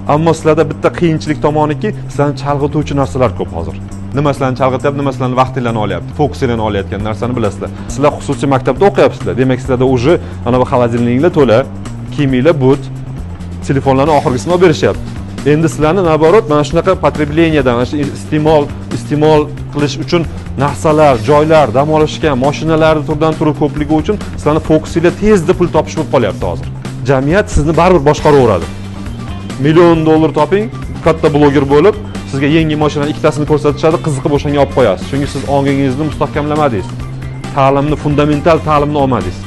Ammo sizlarda bitta qiyinchilik tomoniki, sizlarni chalg'ituvchi narsalar ko'p hozir. Nima sizlarni chalg'ityapti, nima sizlarni vaqtinglarni olyapti, fokusinglarni olayotgan narsani bilasizlar. Sizlar xususiy maktabda o'qiyapsizlar. Demak, sizlarda уже ana bu xolodilniklar to'la, kiyiminglar but, telefonlarni oxirgisini olib berishyapti. Endi sizlarni naborot mana shunaqa потреблениyadan, mana shu iste'mol qilish uchun narsalar, joylar, dam olishga, mashinalar turdan-tur ko'pligi uchun sizlarni fokusinglar tezda pul topish bo'lib qolyapti hozir. Jamiyat sizni baribir boshqaraveradi. $1,000,000 toping, katta bloger bo'lib, sizga yangi mashinaning ikkitasini ko'rsatishadi, qiziqib o'shanga olib qo'yasiz. Chunki siz ongingizni mustahkamlamadingiz. Ta'limni, fundamental ta'limni olmadingiz.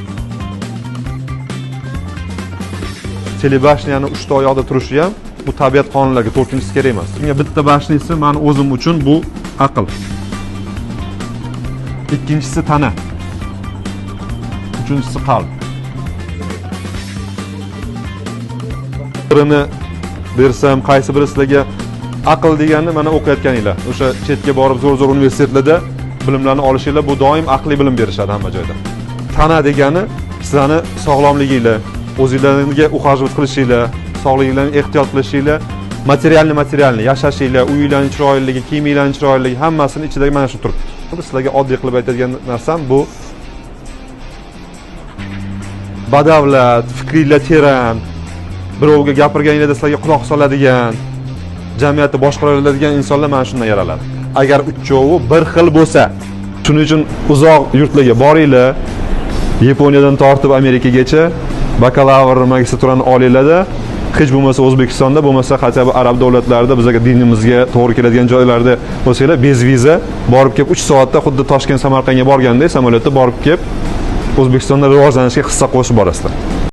Telebashniyani 3 ta oyoqda turishi ham bu tabiat qonunlariga to'rtinchisi kerak emas. Bunga bitta bashnisi meni o'zim uchun bu aql. Ikkinchisi tana. Uchinchisi qalb. Birini bersam, qaysi biri sizlarga aql deganni mana o'qiyotganinglar. O'sha chetga borib zo'r universitetlarda bilimlarni olishinglar, bu doim aqliy bilim berishadi hamma joyda. Tana degani sizlarni sog'lomliginglar, o'zingizlarga uhajvat qilishinglar, sog'lig'inglarni ehtiyot qilishinglar, materialni yashashinglar, uyinglarning chiroyliligi, kiyiminglarning chiroyliligi hammasini ichidagi mana shu turibdi. Sizlarga oddiy qilib aytadigan narsam bu badavlat, fikringlar teran, birovga gapirganingizda sizlarga quloq soladigan, jamiyatni boshqara oladigan insonlar mana shundan yaraladi. Agar uchovi bir xil bo'lsa, shuning uchun uzoq yurtlarga boringlar, Yaponiyadan tortib Amerikagacha bakalavr, magistraturani olinglar-da, hech bo'lmasa O'zbekistonda, bo'lmasa hatto arab davlatlarida bizga dinimizga to'g'ri keladigan joylarda bo'lsanglar, bez viza borib kelib 3 soatda xuddi Toshkent, Samarqandga borgandek samolyotda borib kelib O'zbekistonda rivojlanishga hissa qo'shib borasizlar.